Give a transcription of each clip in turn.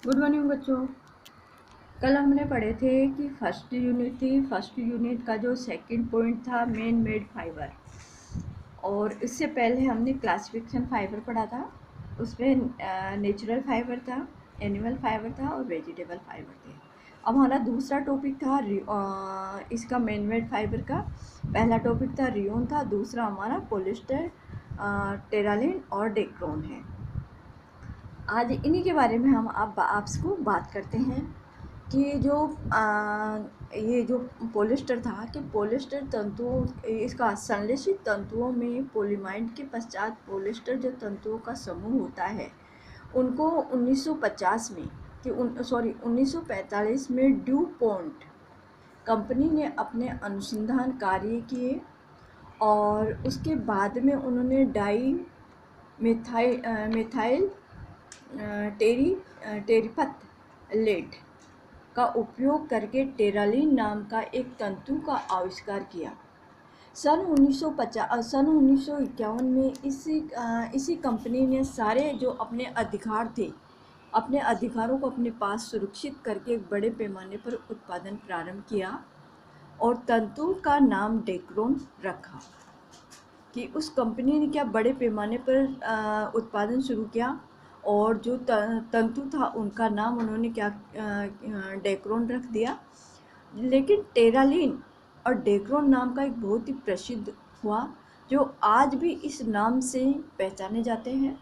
Good morning बच्चों। कल हमने पढ़े थे कि फर्स्ट यूनिट का जो सेकंड पॉइंट था मेन मेड फाइबर, और इससे पहले हमने क्लासिफिकेशन फाइबर पढ़ा था। उसमें नेचुरल फाइबर था, एनिमल फाइबर था और वेजिटेबल फाइबर थे। अब हमारा दूसरा टॉपिक था इसका मेन मेड फाइबर का। पहला टॉपिक था रियोन था, दूसरा हमारा पोलिस्टर, टेरालिन और डेक्रोन है। आज इन्हीं के बारे में हम आपको बात करते हैं कि ये जो पॉलिस्टर था कि पॉलिस्टर तंतुओं, इसका संश्लेषित तंतुओं में पोलीमाइड के पश्चात पॉलिस्टर जो तंतुओं का समूह होता है उनको 1950 में 1945 में ड्यू पॉन्ट कंपनी ने अपने अनुसंधान कार्य किए, और उसके बाद में उन्होंने डाई मिथाइल टेरिफथ का उपयोग करके टेरालिन नाम का एक तंतु का आविष्कार किया। सन 1951 में इसी कंपनी ने सारे जो अपने अधिकार थे, अपने अधिकारों को अपने पास सुरक्षित करके एक बड़े पैमाने पर उत्पादन प्रारंभ किया और तंतु का नाम डेक्रोन रखा। कि उस कंपनी ने क्या बड़े पैमाने पर उत्पादन शुरू किया, और जो तंतु था उनका नाम उन्होंने क्या डेक्रोन रख दिया। लेकिन टेरालिन और डेक्रोन नाम का एक बहुत ही प्रसिद्ध हुआ, जो आज भी इस नाम से पहचाने जाते हैं,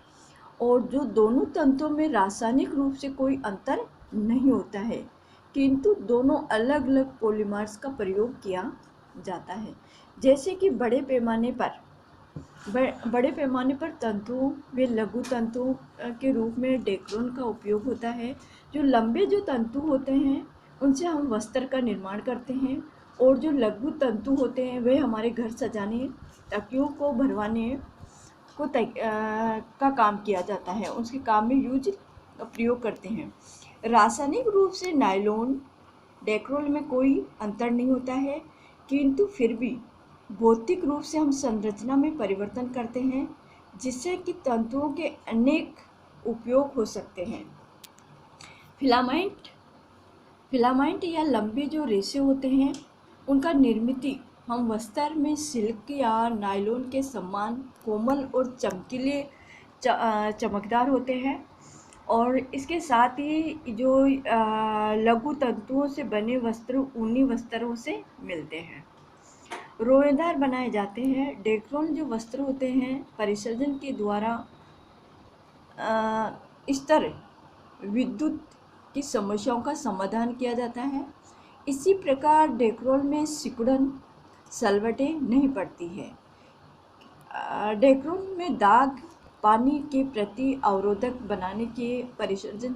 और जो दोनों तंतुओं में रासायनिक रूप से कोई अंतर नहीं होता है, किंतु दोनों अलग अलग पॉलीमर्स का प्रयोग किया जाता है। जैसे कि बड़े पैमाने पर तंतुओं व लघु तंतुओं के रूप में डेक्रोन का उपयोग होता है। जो लंबे जो तंतु होते हैं उनसे हम वस्त्र का निर्माण करते हैं, और जो लघु तंतु होते हैं वे हमारे घर सजाने, तकियों को भरवाने का काम किया जाता है, उसके काम में प्रयोग करते हैं। रासायनिक रूप से नायलॉन डेक्रोन में कोई अंतर नहीं होता है, किंतु फिर भी भौतिक रूप से हम संरचना में परिवर्तन करते हैं, जिससे कि तंतुओं के अनेक उपयोग हो सकते हैं। फिलामेंट फिलामेंट या लंबे जो रेशे होते हैं उनका निर्मित हम वस्त्र में सिल्क या नायलॉन के समान कोमल और चमकीले चमकदार होते हैं, और इसके साथ ही जो लघु तंतुओं से बने वस्त्र ऊनी वस्त्रों से मिलते हैं, रोएदार बनाए जाते हैं। डेक्रोन जो वस्त्र होते हैं परिसर्जन के द्वारा स्तर विद्युत की समस्याओं का समाधान किया जाता है। इसी प्रकार डेक्रोन में सिकुड़न सलवटें नहीं पड़ती है। डेक्रोन में दाग पानी के प्रति अवरोधक बनाने के परिसर्जन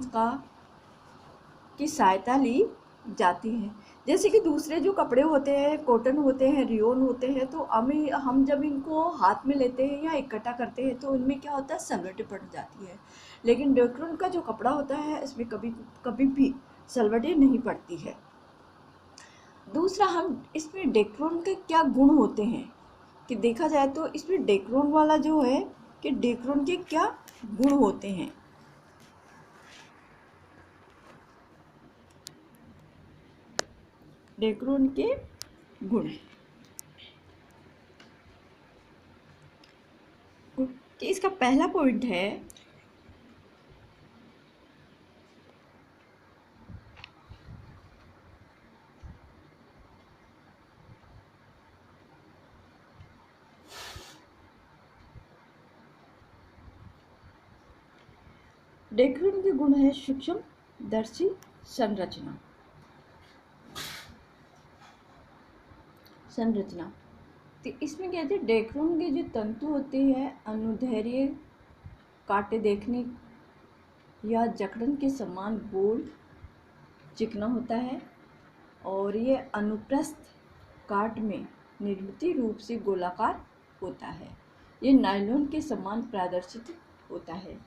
की सहायता ली जाती है। जैसे कि दूसरे जो कपड़े होते हैं, कॉटन होते हैं, रियोन होते हैं, तो हम जब इनको हाथ में लेते हैं या इकट्ठा करते हैं तो उनमें क्या होता है, सलवटें पड़ जाती है। लेकिन डेक्रोन का जो कपड़ा होता है इसमें कभी कभी भी सलवटें नहीं पड़ती है। दूसरा, हम इसमें डेक्रोन के क्या गुण होते हैं कि देखा जाए तो इसमें डेक्रोन वाला जो है कि डेक्रोन के क्या गुण होते हैं। डेक्रोन के गुण कि इसका पहला पॉइंट है डेक्रोन के गुण है सूक्ष्मदर्शी संरचना। तो इसमें क्या है, डेक्रोन के जो तंतु होते हैं अनुदैर्ध्य कांटे देखने या जकड़न के समान गोल चिकना होता है, और ये अनुप्रस्थ काट में निर्मित रूप से गोलाकार होता है। ये नायलॉन के समान प्रदर्शित होता है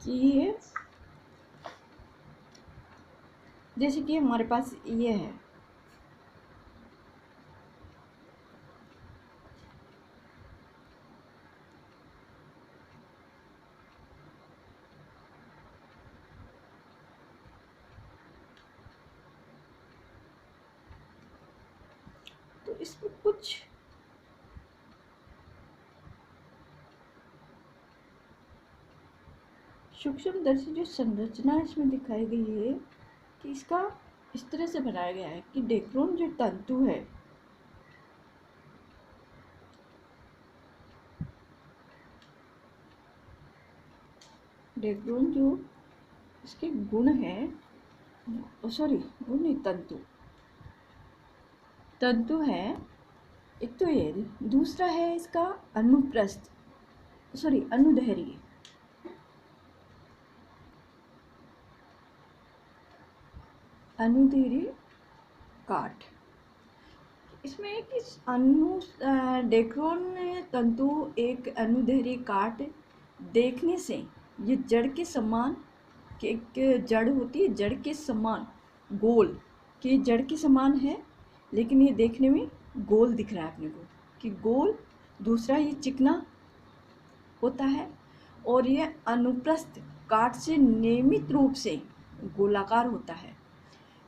कि ये जैसे कि हमारे पास ये है, इसमें कुछ सूक्ष्मदर्शी जो संरचना इसमें दिखाई गई है कि इसका इस तरह से बनाया गया है कि डेक्रोन जो तंतु है डेक्रोन जो इसके गुण है, सॉरी गुण नहीं, तंतु है। एक तो ये, दूसरा है इसका अनुप्रस्थ, सॉरी अनुदैर्घ्य, अनुदैर्घ्य काट। इसमें कि डेक्रोन तंतु एक अनुदैर्घ्य काट देखने से ये जड़ के समान, एक जड़ होती है, जड़ के समान गोल, कि जड़ के समान है लेकिन ये देखने में गोल दिख रहा है अपने को कि गोल। दूसरा ये चिकना होता है और ये अनुप्रस्थ काट से नियमित रूप से गोलाकार होता है।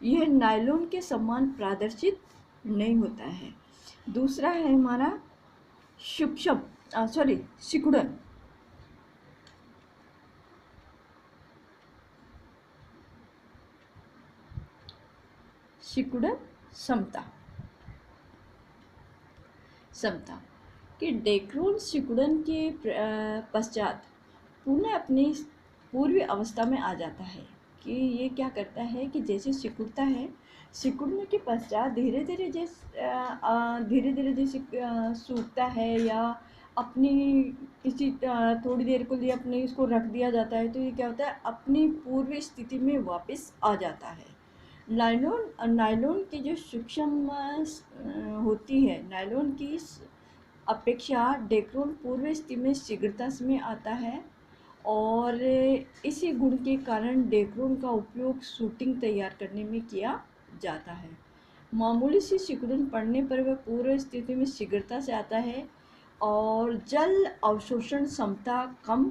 यह नायलॉन के समान प्रदर्शित नहीं होता है। दूसरा है हमारा सिकुड़न। सिकुड़न समता कि डेक्रोन सिकुड़न के पश्चात पुनः अपनी पूर्वी अवस्था में आ जाता है। कि ये क्या करता है कि जैसे सिकुड़ता है, सिकुड़ने के पश्चात धीरे धीरे जैसे सूखता है या अपनी किसी थोड़ी देर के लिए अपने इसको रख दिया जाता है, तो ये क्या होता है, अपनी पूर्व स्थिति में वापस आ जाता है। नायलॉन की जो सूक्ष्म होती है, नायलॉन की अपेक्षा डेक्रोन पूर्व स्थिति में शीघ्रता में आता है और इसी गुण के कारण डेक्रोन का उपयोग शूटिंग तैयार करने में किया जाता है। मामूली सी सिकुड़न पड़ने पर वह पूर्व स्थिति में शीघ्रता से आता है और जल अवशोषण क्षमता कम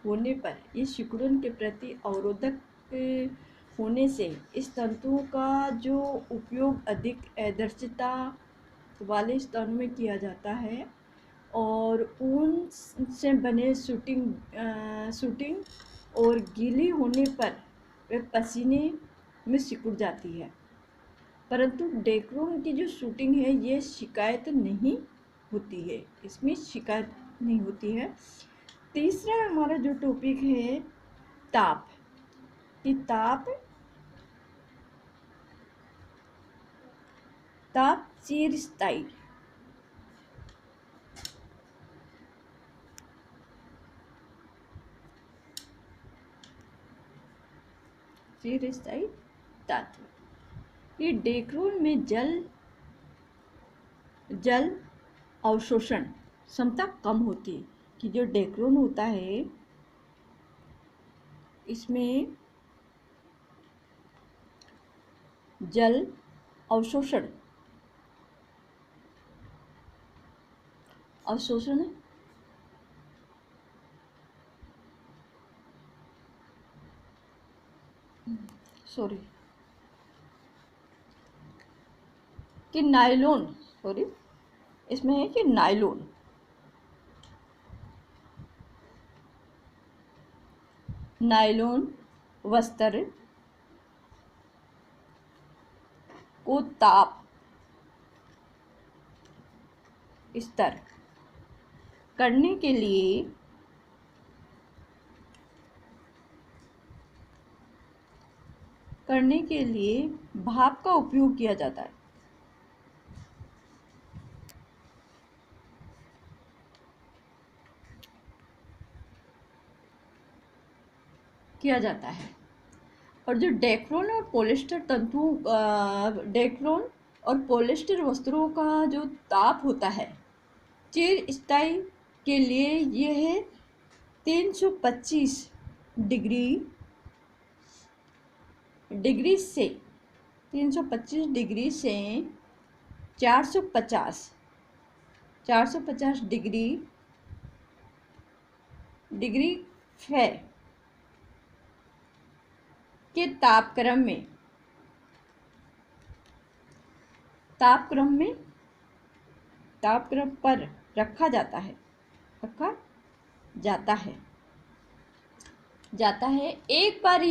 होने पर इस सिकुड़न के प्रति अवरोधक होने से इस तंतु का जो उपयोग अधिक आदर्शता वाले स्थानों में किया जाता है और ऊन से बने शूटिंग और गीली होने पर वे पसीने में सिकुड़ जाती है। परंतु डेक्रोन की जो शूटिंग है ये शिकायत नहीं होती है, इसमें शिकायत नहीं होती है। तीसरा हमारा जो टॉपिक है ताप, कि ताप चिरस्थायी तत्व। ये डेक्रोन में जल अवशोषण क्षमता कम होती है। कि जो डेक्रोन होता है इसमें जल अवशोषण सॉरी कि नायलॉन, इसमें है कि नायलॉन वस्त्र को ताप स्तर करने के लिए भाप का उपयोग किया जाता है। और जो डेक्रोन और पॉलिएस्टर वस्त्रों का जो ताप होता है चिरस्थायी के लिए यह 325 डिग्री से 450 डिग्री फ़े के तापक्रम में ताप पर रखा जाता है एक बार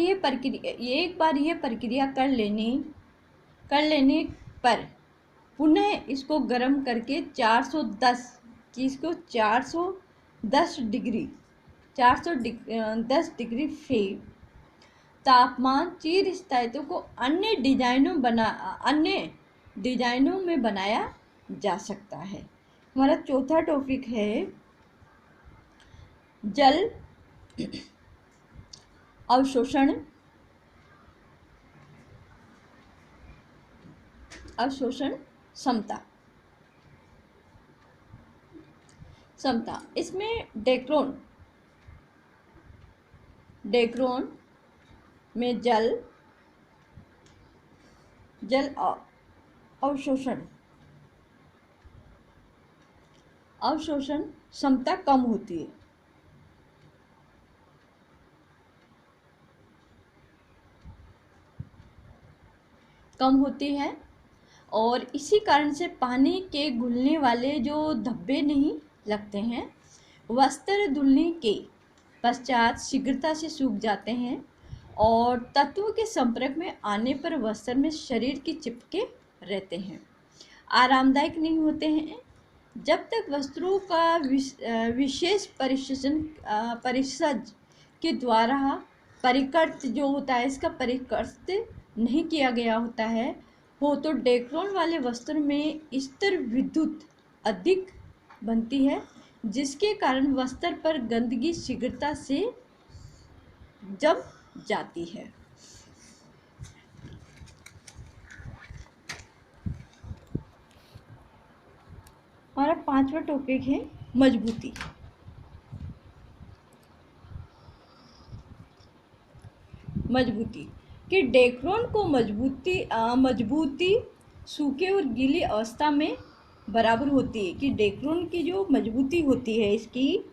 यह प्रक्रिया कर लेने पर पुनः इसको गर्म करके 410 डिग्री फे तापमान चिर स्थायित्व को अन्य डिजाइनों में बनाया जा सकता है। हमारा चौथा टॉपिक है जल अवशोषण क्षमता। इसमें डेक्रोन में जल अवशोषण क्षमता कम होती है और इसी कारण से पानी के घुलने वाले जो धब्बे नहीं लगते हैं। वस्त्र धुलने के पश्चात शीघ्रता से सूख जाते हैं और तत्व के संपर्क में आने पर वस्त्र में शरीर की चिपके रहते हैं, आरामदायक नहीं होते हैं। जब तक वस्त्रों का विशेष परिसज के द्वारा परिकृत जो होता है, इसका परिकृत नहीं किया गया होता है तो डेक्रोन वाले वस्त्र में स्तर विद्युत अधिक बनती है, जिसके कारण वस्त्र पर गंदगी शीघ्रता से जम जाती है। हमारा पांचवा टॉपिक है मजबूती। कि डेक्रोन को मजबूती सूखे और गीली अवस्था में बराबर होती है। कि डेक्रोन की जो मजबूती होती है इसकी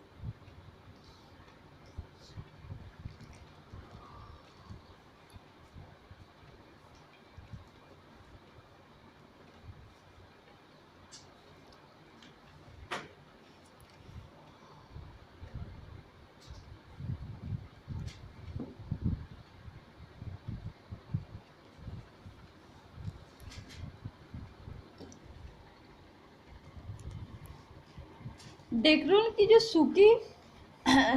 डेक्रोन की जो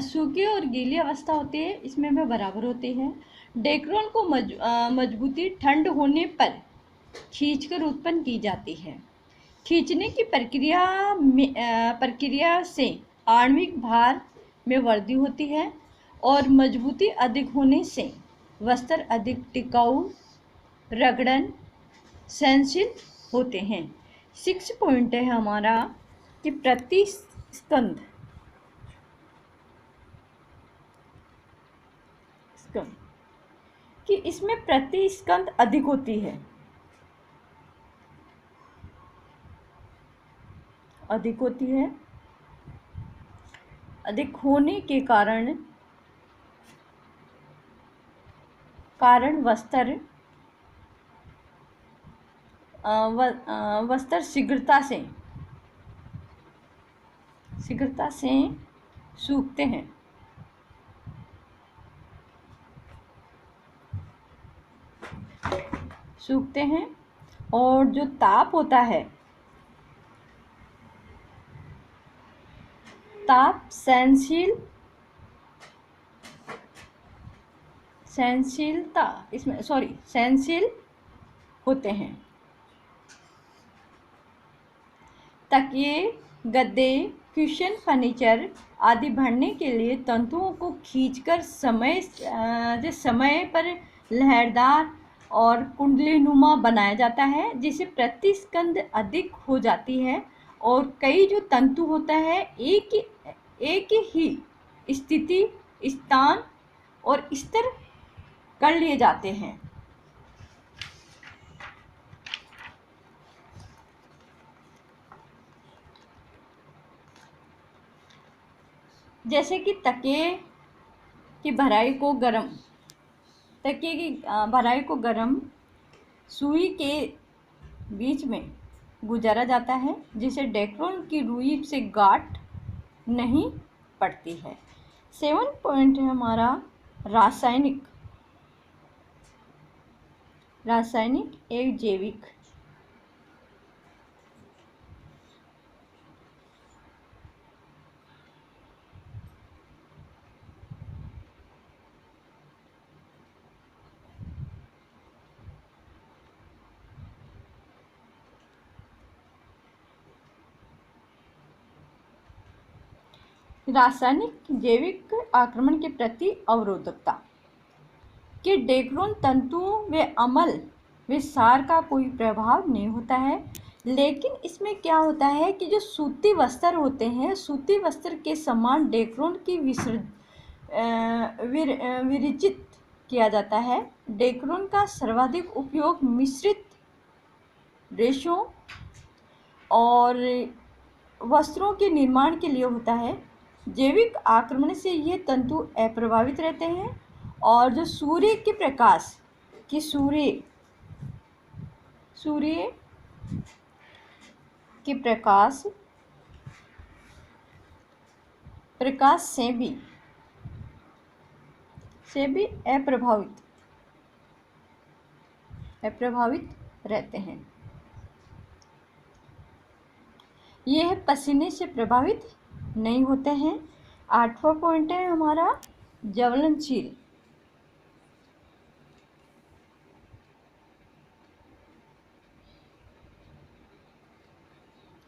सूखी और गीली अवस्था होती है इसमें भी बराबर होती है। डेक्रोन को मजबूती ठंड होने पर खींचकर उत्पन्न की जाती है। खींचने की प्रक्रिया से आणविक भार में वृद्धि होती है और मजबूती अधिक होने से वस्त्र अधिक टिकाऊ, रगड़न सहनशील होते हैं। 6 पॉइंट है हमारा कि प्रति स्कंद कि इसमें प्रति स्कंद अधिक होती है, अधिक होने के कारण वस्त्र शीघ्रता से सूखते हैं और जो ताप होता है, ताप सहनशील होते हैं। तकिए, गद्दे, कुशन फर्नीचर आदि भरने के लिए तंतुओं को खींचकर समय पर लहरदार और कुंडलीनुमा बनाया जाता है, जिससे प्रतिस्कंद अधिक हो जाती है और कई जो तंतु होता है एक ही स्थिति, स्थान और स्तर कर लिए जाते हैं। जैसे कि तकिए की भराई को गरम सुई के बीच में गुजारा जाता है जिसे डेक्रोन की रुई से गांठ नहीं पड़ती है। 7 पॉइंट है हमारा रासायनिक। रासायनिक एक जैविक। रासायनिक जैविक आक्रमण के प्रति अवरोधकता कि डेक्रोन तंतुओं व अम्ल व सार का कोई प्रभाव नहीं होता है, लेकिन इसमें क्या होता है कि जो सूती वस्त्र होते हैं, सूती वस्त्र के समान डेक्रोन की विरचित किया जाता है। डेक्रोन का सर्वाधिक उपयोग मिश्रित रेशों और वस्त्रों के निर्माण के लिए होता है। जैविक आक्रमण से ये तंतु अप्रभावित रहते हैं और जो सूर्य के प्रकाश की सूर्य के प्रकाश से भी अप्रभावित रहते हैं। यह पसीने से प्रभावित नहीं होते हैं। 8वां पॉइंट है हमारा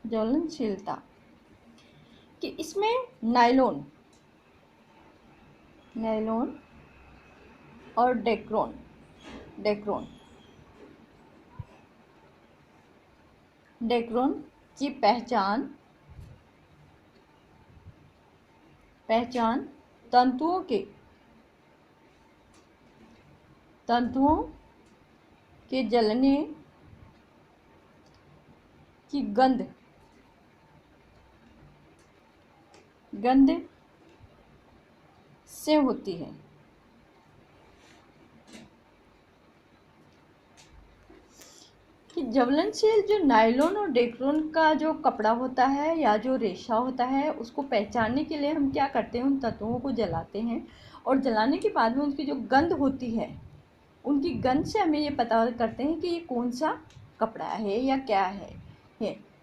ज्वलनशीलता कि इसमें नायलॉन और डेक्रोन की पहचान तंतुओं के जलने की गंध से होती है। कि ज्वलनशील जो नायलॉन और डेक्रोन का जो कपड़ा होता है या जो रेशा होता है, उसको पहचानने के लिए हम क्या करते हैं, उन तत्वों को जलाते हैं और जलाने के बाद में उनकी जो गंध होती है, उनकी गंध से हमें ये पता करते हैं कि ये कौन सा कपड़ा है या क्या है।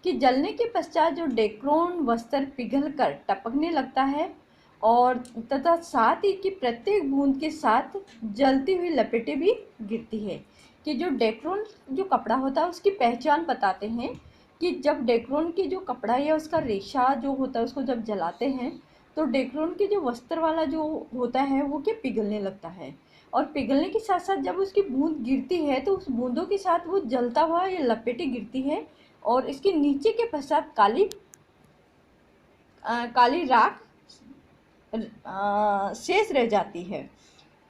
कि जलने के पश्चात जो डेक्रोन वस्त्र पिघल कर टपकने लगता है और तथा साथ ही कि प्रत्येक बूंद के साथ जलती हुई लपेटें भी गिरती है। कि जो डेक्रोन जो कपड़ा होता है उसकी पहचान बताते हैं कि जब डेक्रोन की जो कपड़ा या उसका रेशा जो होता है उसको जब जलाते हैं तो डेक्रोन के जो वस्त्र वाला जो होता है वो क्या पिघलने लगता है, और पिघलने के साथ साथ जब उसकी बूंद गिरती है तो उस बूंदों के साथ वो जलता हुआ या लपेटें गिरती है और इसके नीचे के पश्चात काली राख शेष रह जाती है।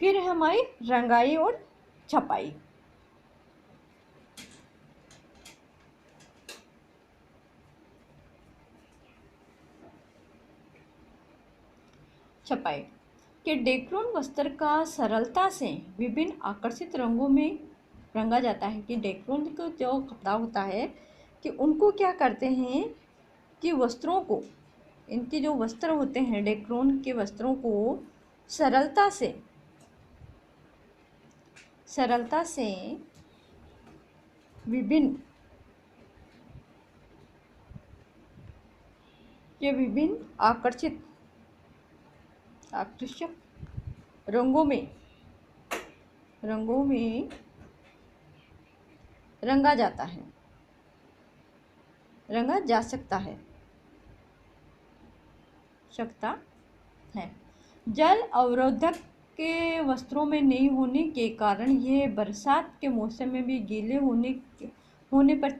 फिर हमारी रंगाई और छपाई। कि डेक्रोन वस्त्र का सरलता से विभिन्न आकर्षित रंगों में रंगा जाता है। कि डेक्रोन का जो कपड़ा होता है कि उनको क्या करते हैं कि वस्त्रों को, इनके जो वस्त्र होते हैं डेक्रोन के वस्त्रों को सरलता से विभिन्न आकर्षक रंगों में रंगा जा सकता है। जल अवरोधक के वस्त्रों में नहीं होने के कारण यह बरसात के मौसम में भी गीले होने पर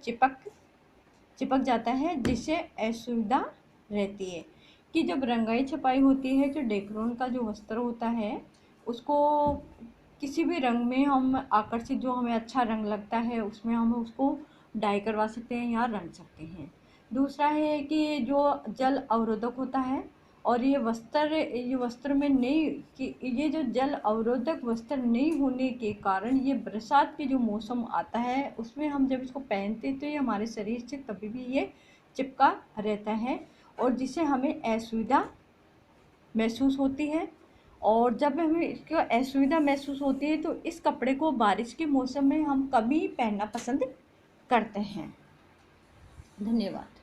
चिपक जाता है, जिससे असुविधा रहती है। कि जब रंगाई छपाई होती है, जो डेक्रोन का जो वस्त्र होता है उसको किसी भी रंग में हम आकर्षित, जो हमें अच्छा रंग लगता है उसमें हम उसको डाई करवा सकते हैं या रंग सकते हैं। दूसरा है कि जो जल अवरोधक होता है और ये वस्त्र में नहीं कि ये जो जल अवरोधक वस्त्र नहीं होने के कारण ये बरसात के जो मौसम आता है उसमें हम जब इसको पहनते हैं तो ये हमारे शरीर से कभी भी ये चिपका रहता है और जिससे हमें असुविधा महसूस होती है। और जब हमें इसकी असुविधा महसूस होती है तो इस कपड़े को बारिश के मौसम में हम कम ही पहनना पसंद करते हैं। धन्यवाद।